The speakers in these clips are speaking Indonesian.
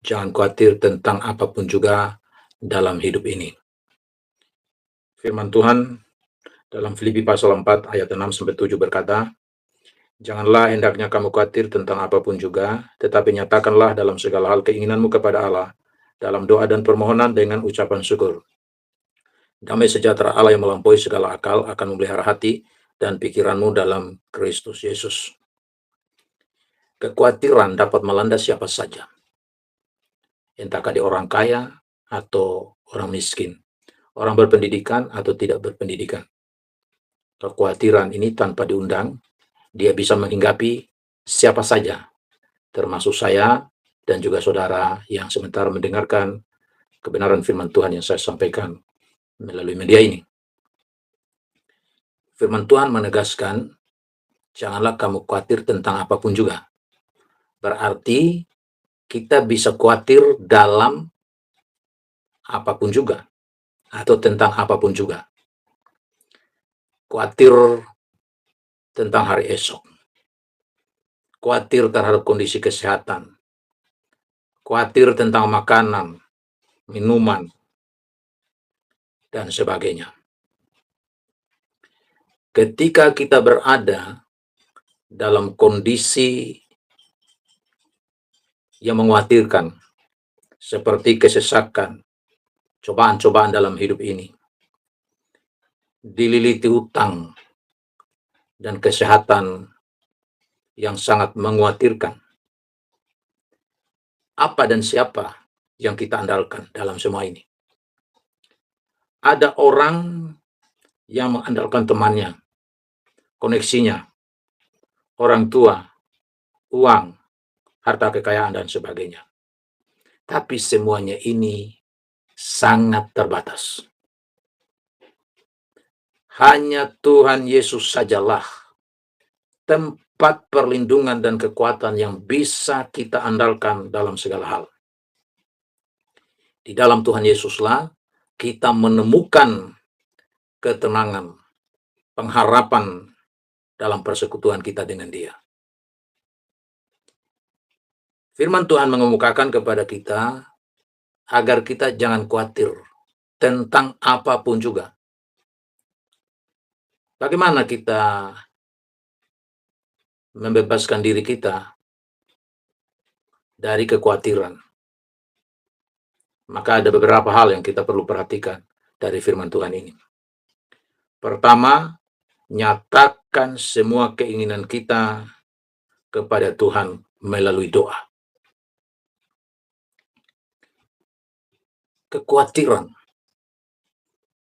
Jangan khawatir tentang apapun juga dalam hidup ini. Firman Tuhan dalam Filipi pasal 4 ayat 6-7 berkata, "Janganlah hendaknya kamu khawatir tentang apapun juga, tetapi nyatakanlah dalam segala hal keinginanmu kepada Allah, dalam doa dan permohonan dengan ucapan syukur. Damai sejahtera Allah yang melampaui segala akal akan memelihara hati dan pikiranmu dalam Kristus Yesus." Kekhawatiran dapat melanda siapa saja, entahkah dia orang kaya atau orang miskin, orang berpendidikan atau tidak berpendidikan. Kekhawatiran ini tanpa diundang, dia bisa menghinggapi siapa saja, termasuk saya dan juga saudara yang sementara mendengarkan kebenaran firman Tuhan yang saya sampaikan melalui media ini. Firman Tuhan menegaskan, janganlah kamu khawatir tentang apapun juga. Berarti kita bisa khawatir dalam apapun juga, atau tentang apapun juga. Khawatir tentang hari esok, khawatir terhadap kondisi kesehatan, khawatir tentang makanan, minuman, dan sebagainya. Ketika kita berada dalam kondisi yang mengkhawatirkan, seperti kesesakan, cobaan-cobaan dalam hidup ini, dililiti hutang dan kesehatan yang sangat mengkhawatirkan, apa dan siapa yang kita andalkan dalam semua ini? Ada orang yang mengandalkan temannya, koneksinya, orang tua, uang, harta kekayaan, dan sebagainya. Tapi semuanya ini sangat terbatas. Hanya Tuhan Yesus sajalah tempat perlindungan dan kekuatan yang bisa kita andalkan dalam segala hal. Di dalam Tuhan Yesuslah kita menemukan ketenangan, pengharapan dalam persekutuan kita dengan Dia. Firman Tuhan mengemukakan kepada kita agar kita jangan khawatir tentang apapun juga. Bagaimana kita membebaskan diri kita dari kekhawatiran? Maka ada beberapa hal yang kita perlu perhatikan dari firman Tuhan ini. Pertama, nyatakan semua keinginan kita kepada Tuhan melalui doa. Kekhawatiran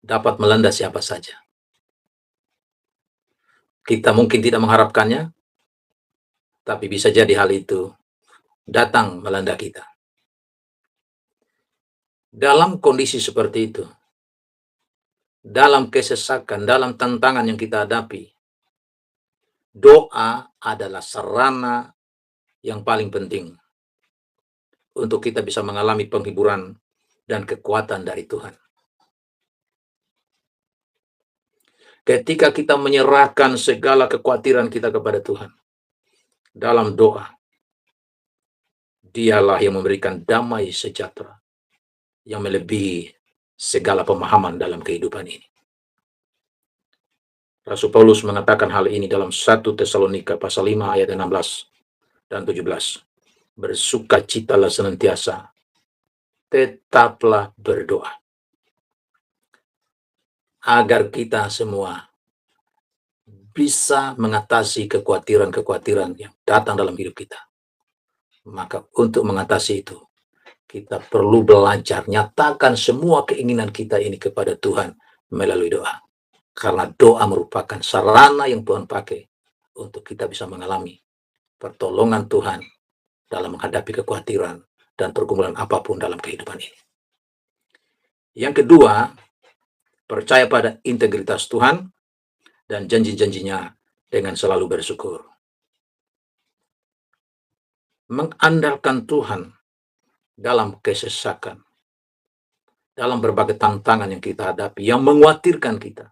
dapat melanda siapa saja. Kita mungkin tidak mengharapkannya, tapi bisa jadi hal itu datang melanda kita. Dalam kondisi seperti itu, dalam kesesakan, dalam tantangan yang kita hadapi, doa adalah sarana yang paling penting untuk kita bisa mengalami penghiburan dan kekuatan dari Tuhan. Ketika kita menyerahkan segala kekhawatiran kita kepada Tuhan dalam doa, Dialah yang memberikan damai sejahtera yang melebihi segala pemahaman dalam kehidupan ini. Rasul Paulus mengatakan hal ini dalam 1 Tesalonika pasal 5 ayat 16 dan 17. Bersukacitalah senantiasa, tetaplah berdoa. Agar kita semua bisa mengatasi kekhawatiran-kekhawatiran yang datang dalam hidup kita. Maka untuk mengatasi itu, kita perlu belajar nyatakan semua keinginan kita ini kepada Tuhan melalui doa. Karena doa merupakan sarana yang Tuhan pakai untuk kita bisa mengalami pertolongan Tuhan dalam menghadapi kekhawatiran dan pergumulan apapun dalam kehidupan ini. Yang kedua, percaya pada integritas Tuhan dan janji-janjinya dengan selalu bersyukur. Mengandalkan Tuhan dalam kesesakan, dalam berbagai tantangan yang kita hadapi, yang mengkhawatirkan kita.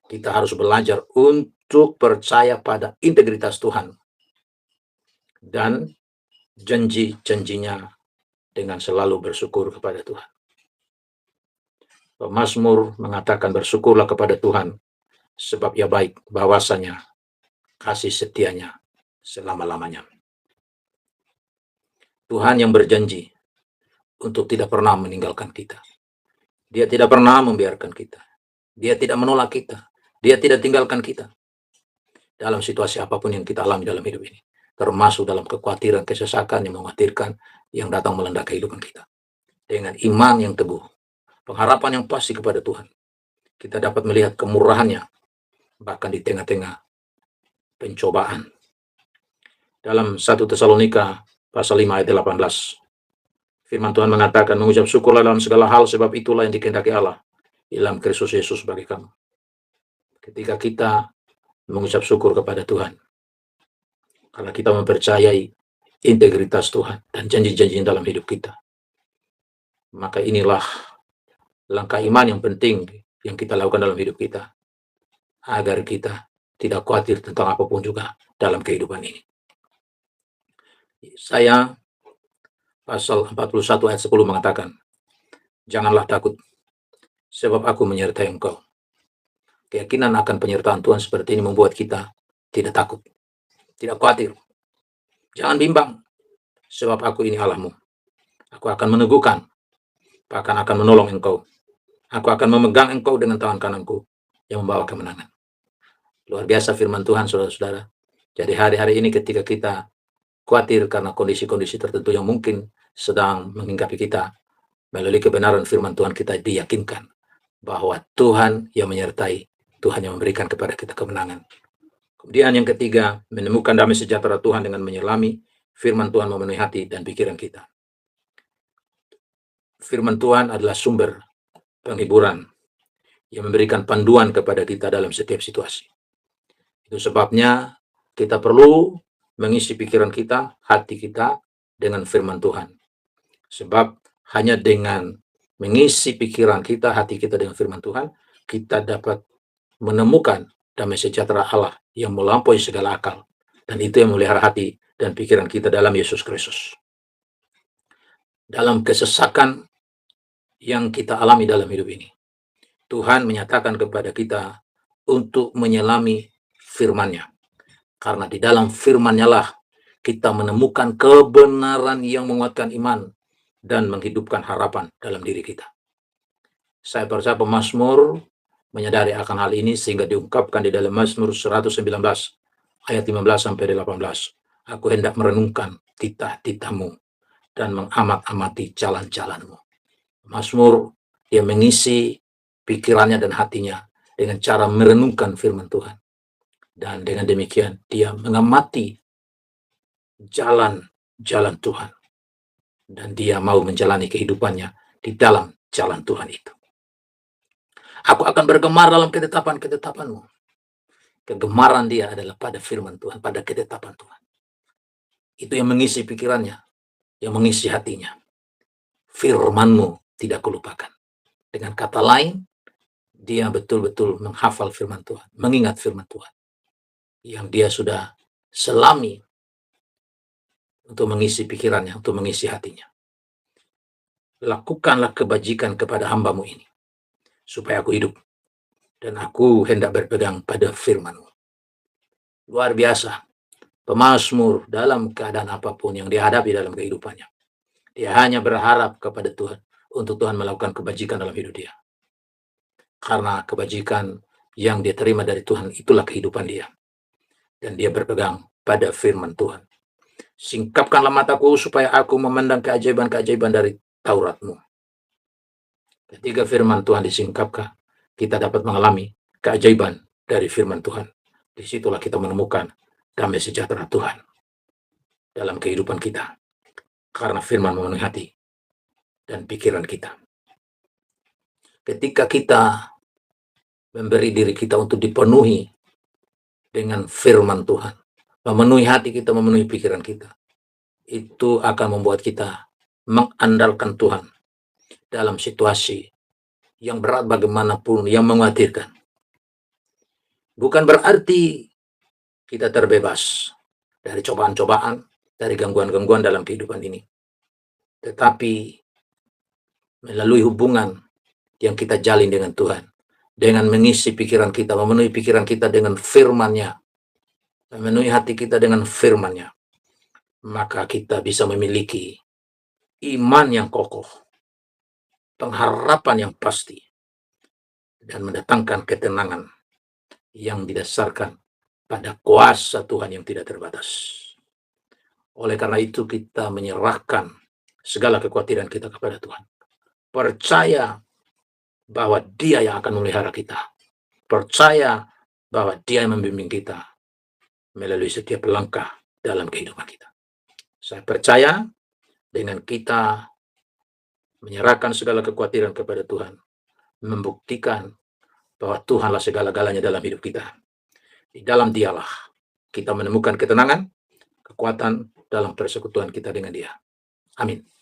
Kita harus belajar untuk percaya pada integritas Tuhan dan janji-janjinya dengan selalu bersyukur kepada Tuhan. Pemazmur mengatakan bersyukurlah kepada Tuhan sebab Ia baik, bahwasanya kasih setianya selama-lamanya. Tuhan yang berjanji untuk tidak pernah meninggalkan kita. Dia tidak pernah membiarkan kita. Dia tidak menolak kita. Dia tidak tinggalkan kita dalam situasi apapun yang kita alami dalam hidup ini. Termasuk dalam kekhawatiran, kesesakan yang mengkhawatirkan yang datang melanda kehidupan kita. Dengan iman yang teguh, pengharapan yang pasti kepada Tuhan, kita dapat melihat kemurahan-Nya bahkan di tengah-tengah pencobaan. Dalam 1 Tesalonika pasal 5 ayat 18, firman Tuhan mengatakan, mengucap syukurlah dalam segala hal, sebab itulah yang dikehendaki Allah dalam Kristus Yesus bagi kamu. Ketika kita mengucap syukur kepada Tuhan, karena kita mempercayai integritas Tuhan dan janji-janjinya dalam hidup kita, maka inilah langkah iman yang penting yang kita lakukan dalam hidup kita, agar kita tidak khawatir tentang apapun juga dalam kehidupan ini. Saya pasal 41 ayat 10 mengatakan, janganlah takut, sebab aku menyertai engkau. Keyakinan akan penyertaan Tuhan seperti ini membuat kita tidak takut, tidak khawatir. Jangan bimbang, sebab aku ini Allahmu. Aku akan meneguhkan, bahkan akan menolong engkau. Aku akan memegang engkau dengan tangan kananku yang membawa kemenangan. Luar biasa firman Tuhan, saudara-saudara. Jadi hari-hari ini ketika kita khawatir karena kondisi-kondisi tertentu yang mungkin sedang menghinggapi kita, melalui kebenaran firman Tuhan kita diyakinkan bahwa Tuhan yang menyertai, Tuhan yang memberikan kepada kita kemenangan. Kemudian yang ketiga, menemukan damai sejahtera Tuhan dengan menyelami firman Tuhan memenuhi hati dan pikiran kita. Firman Tuhan adalah sumber penghiburan yang memberikan panduan kepada kita dalam setiap situasi. Itu sebabnya kita perlu mengisi pikiran kita, hati kita dengan firman Tuhan. Sebab hanya dengan mengisi pikiran kita, hati kita dengan firman Tuhan, kita dapat menemukan damai sejahtera Allah yang melampaui segala akal. Dan itu yang memelihara hati dan pikiran kita dalam Yesus Kristus. Dalam kesesakan yang kita alami dalam hidup ini, Tuhan menyatakan kepada kita untuk menyelami firman-Nya. Karena di dalam firman-Nya lah kita menemukan kebenaran yang menguatkan iman dan menghidupkan harapan dalam diri kita. Saya percaya pemazmur menyadari akan hal ini sehingga diungkapkan di dalam Mazmur 119 ayat 15 sampai 18. Aku hendak merenungkan titah-titah-Mu dan mengamat-amati jalan-jalan-Mu. Mazmur dia mengisi pikirannya dan hatinya dengan cara merenungkan firman Tuhan. Dan dengan demikian dia mengamati jalan-jalan Tuhan. Dan dia mau menjalani kehidupannya di dalam jalan Tuhan itu. Aku akan bergemar dalam ketetapan-ketetapan-Mu. Kegemaran dia adalah pada firman Tuhan, pada ketetapan Tuhan. Itu yang mengisi pikirannya, yang mengisi hatinya. Firman-Mu tidak kulupakan. Dengan kata lain, dia betul-betul menghafal firman Tuhan, mengingat firman Tuhan. Yang dia sudah selami untuk mengisi pikirannya, untuk mengisi hatinya. Lakukanlah kebajikan kepada hamba-Mu ini, supaya aku hidup, dan aku hendak berpegang pada firman-Mu. Luar biasa, pemazmur dalam keadaan apapun yang dihadapi dalam kehidupannya, dia hanya berharap kepada Tuhan, untuk Tuhan melakukan kebajikan dalam hidup dia. Karena kebajikan yang dia terima dari Tuhan, itulah kehidupan dia. Dan dia berpegang pada firman Tuhan. Singkapkanlah mataku supaya aku memandang keajaiban-keajaiban dari Taurat-Mu. Ketika firman Tuhan disingkapkan, kita dapat mengalami keajaiban dari firman Tuhan. Disitulah kita menemukan damai sejahtera Tuhan dalam kehidupan kita. Karena firman memenuhi hati dan pikiran kita. Ketika kita memberi diri kita untuk dipenuhi dengan firman Tuhan, memenuhi hati kita, memenuhi pikiran kita, itu akan membuat kita mengandalkan Tuhan dalam situasi yang berat bagaimanapun, yang mengkhawatirkan. Bukan berarti kita terbebas dari cobaan-cobaan, dari gangguan-gangguan dalam kehidupan ini. tetapi melalui hubungan yang kita jalin dengan Tuhan, dengan mengisi pikiran kita, memenuhi pikiran kita dengan firman-Nya, memenuhi hati kita dengan firman-Nya, maka kita bisa memiliki iman yang kokoh, pengharapan yang pasti, dan mendatangkan ketenangan yang didasarkan pada kuasa Tuhan yang tidak terbatas. Oleh karena itu kita menyerahkan segala kekhawatiran kita kepada Tuhan. Percaya bahwa Dia yang akan memelihara kita. Percaya bahwa Dia yang membimbing kita melalui setiap langkah dalam kehidupan kita. Saya percaya dengan kita menyerahkan segala kekhawatiran kepada Tuhan, membuktikan bahwa Tuhanlah segala-galanya dalam hidup kita. Di dalam Dialah kita menemukan ketenangan, kekuatan dalam persekutuan kita dengan Dia. Amin.